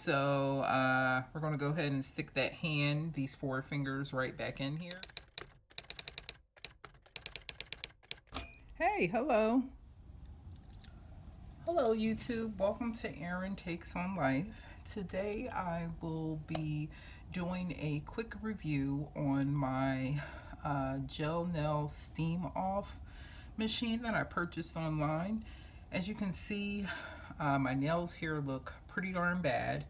So we're going to go ahead and stick that hand, these 4 fingers, right back in here. Hey, hello. Hello, YouTube. Welcome to Erin Takes on Life. Today I will be doing a quick review on my gel nail steam off machine that I purchased online. As you can see, my nails here look pretty darn bad.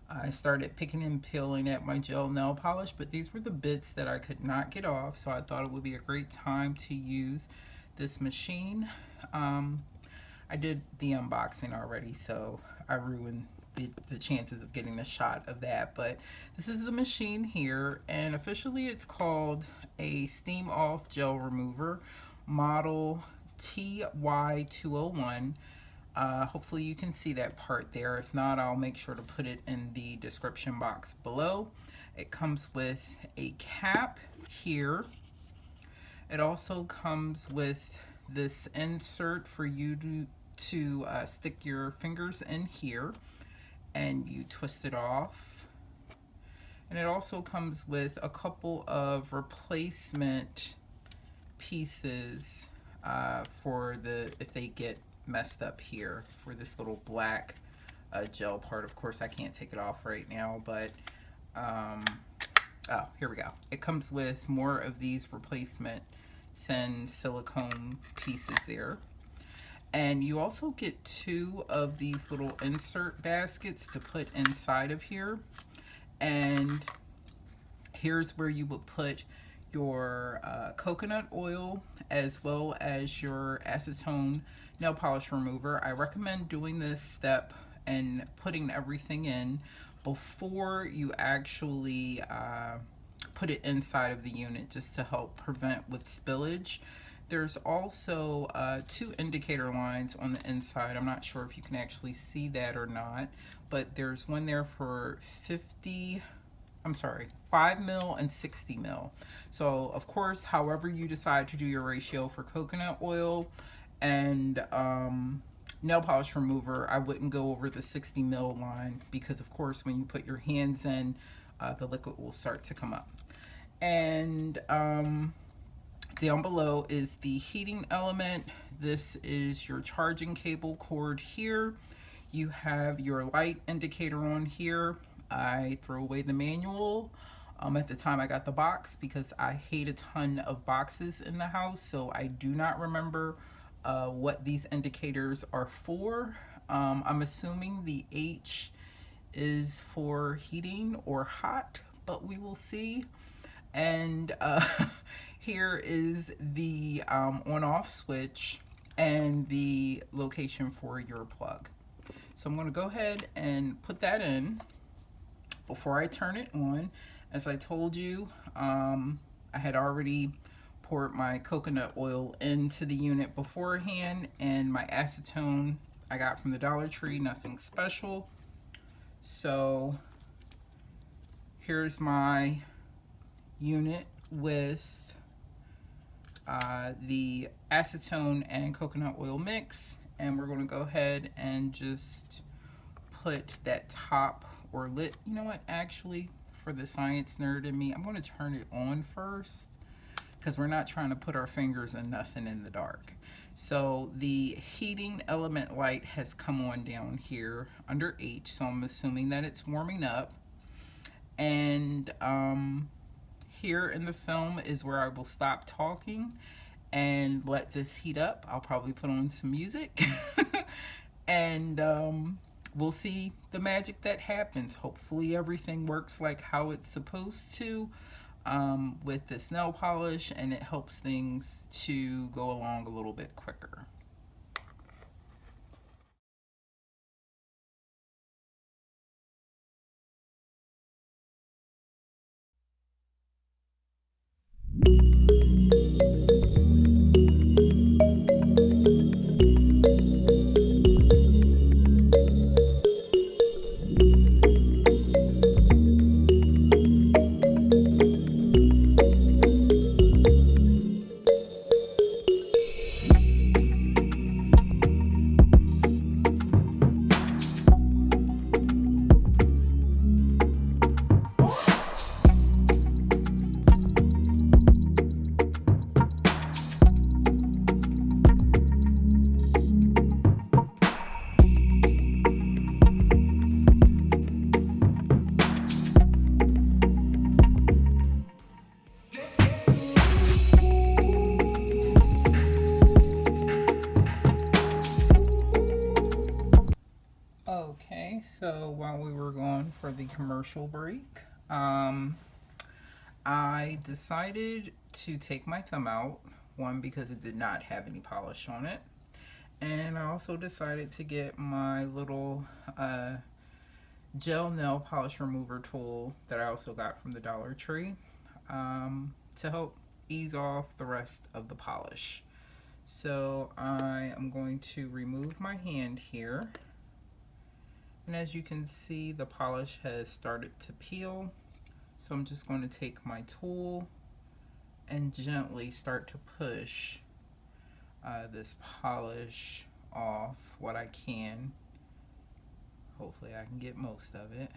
I started picking and peeling at my gel nail polish, but these were the bits that I could not get off, so I thought it would be a great time to use this machine. I did the unboxing already, so I ruined the chances of getting a shot of that, but this is the machine here, and officially it's called a steam off gel remover model TY201. Hopefully you can see that part there. If not, I'll make sure to put it in the description box below. It comes with a cap here. It also comes with this insert for you to stick your fingers in here, and you twist it off. And it also comes with a couple of replacement pieces for if they get messed up here, for this little black gel part. Of course I can't take it off right now, but oh, here we go. It comes with more of these replacement thin silicone pieces there, and you also get 2 of these little insert baskets to put inside of here. And here's where you would put your coconut oil as well as your acetone nail polish remover. I recommend doing this step and putting everything in before you actually put it inside of the unit, just to help prevent with spillage. There's also 2 indicator lines on the inside. I'm not sure if you can actually see that or not, but there's one there for 5 mil and 60 mil. So of course, however you decide to do your ratio for coconut oil and nail polish remover, I wouldn't go over the 60 mil line, because of course when you put your hands in, the liquid will start to come up. And down below is the heating element. This is your charging cable cord here. You have your light indicator on here. I threw away the manual at the time I got the box, because I hate a ton of boxes in the house, so I do not remember what these indicators are for. I'm assuming the H is for heating or hot, but we will see. And here is the on-off switch and the location for your plug. So I'm going to go ahead and put that in before I turn it on. As I told you, I had already poured my coconut oil into the unit beforehand, and my acetone I got from the Dollar Tree, nothing special. So here's my unit with the acetone and coconut oil mix, and we're going to go ahead and just put that top or lid. You know what, actually, for the science nerd in me, I'm going to turn it on first, because we're not trying to put our fingers in nothing in the dark. So the heating element light has come on down here under H, so I'm assuming that it's warming up. And here in the film is where I will stop talking and let this heat up. I'll probably put on some music and we'll see the magic that happens. Hopefully everything works like how it's supposed to with this nail polish, and it helps things to go along a little bit quicker. while we were gone for the commercial break. Um, I decided to take my thumb out, one because it did not have any polish on it, and I also decided to get my little gel nail polish remover tool that I also got from the Dollar Tree to help ease off the rest of the polish. So I am going to remove my hand here. And as you can see, the polish has started to peel. So I'm just going to take my tool and gently start to push this polish off what I can. Hopefully I can get most of it.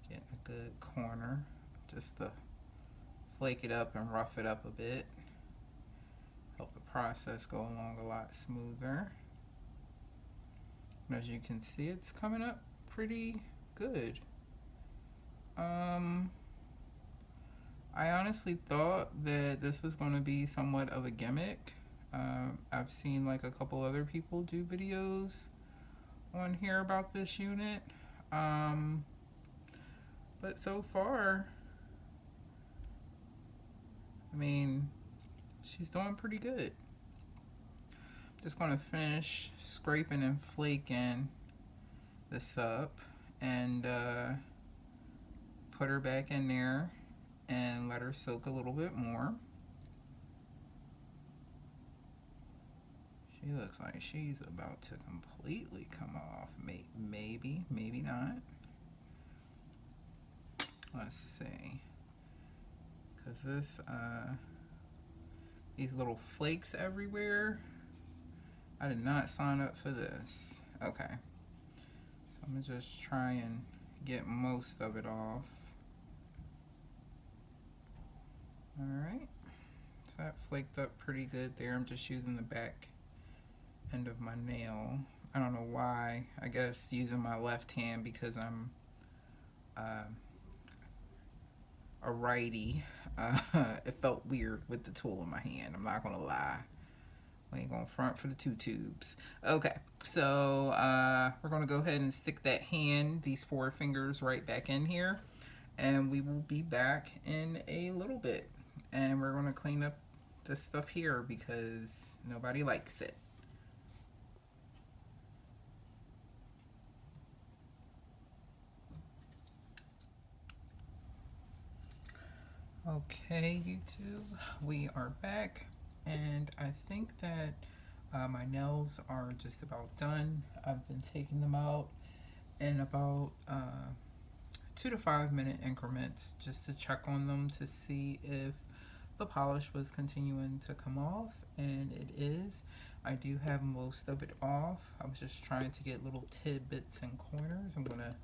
Get a good corner just to flake it up and rough it up a bit. Help the process go along a lot smoother. And as you can see, it's coming up pretty good. I honestly thought that this was going to be somewhat of a gimmick. I've seen like a couple other people do videos on here about this unit. But so far, I mean, she's doing pretty good. Just going to finish scraping and flaking this up and put her back in there and let her soak a little bit more. She looks like she's about to completely come off. Maybe, maybe not. Let's see. Because these little flakes everywhere, I did not sign up for this. Okay. So I'm gonna just try and get most of it off. Alright. So that flaked up pretty good there. I'm just using the back end of my nail. I don't know why. I guess using my left hand because I'm a righty. It felt weird with the tool in my hand. I'm not gonna lie. We ain't gonna front for the two tubes. Okay, so we're gonna go ahead and stick that hand, these 4 fingers, right back in here, and we will be back in a little bit. And we're gonna clean up this stuff here because nobody likes it. Okay, YouTube, we are back, and I think that my nails are just about done. I've been taking them out in about 2 to 5 minute increments just to check on them to see if the polish was continuing to come off, and it is. I do have most of it off. I was just trying to get little tidbits and corners. I'm gonna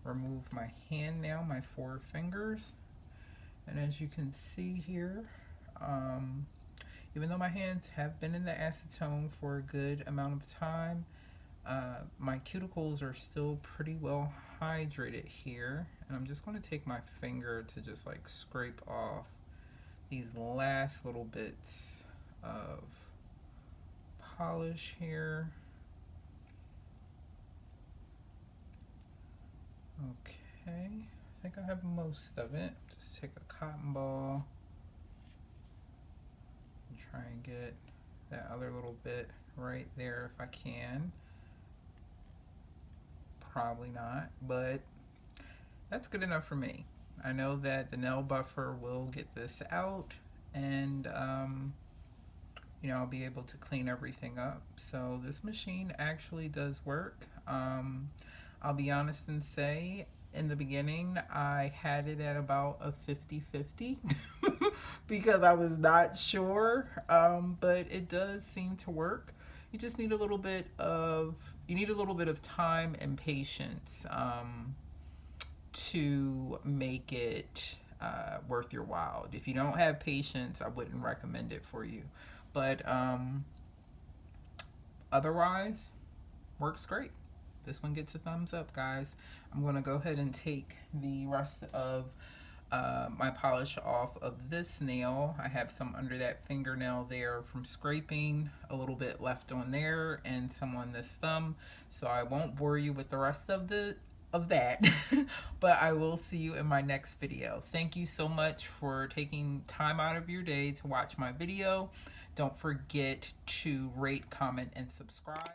remove my hand now, my 4 fingers. And as you can see here, even though my hands have been in the acetone for a good amount of time, my cuticles are still pretty well hydrated here. And I'm just going to take my finger to just like scrape off these last little bits of polish here. Okay. I think I have most of it. Just take a cotton ball and try and get that other little bit right there if I can. Probably not, but that's good enough for me. I know that the nail buffer will get this out, and you know, I'll be able to clean everything up. So this machine actually does work. I'll be honest and say, in the beginning, I had it at about a 50-50 because I was not sure, but it does seem to work. You just need a little bit of time and patience to make it worth your while. If you don't have patience, I wouldn't recommend it for you. But otherwise, works great. This one gets a thumbs up, guys. I'm going to go ahead and take the rest of my polish off of this nail. I have some under that fingernail there from scraping, a little bit left on there, and some on this thumb. So I won't bore you with the rest of of that. But I will see you in my next video. Thank you so much for taking time out of your day to watch my video. Don't forget to rate, comment, and subscribe.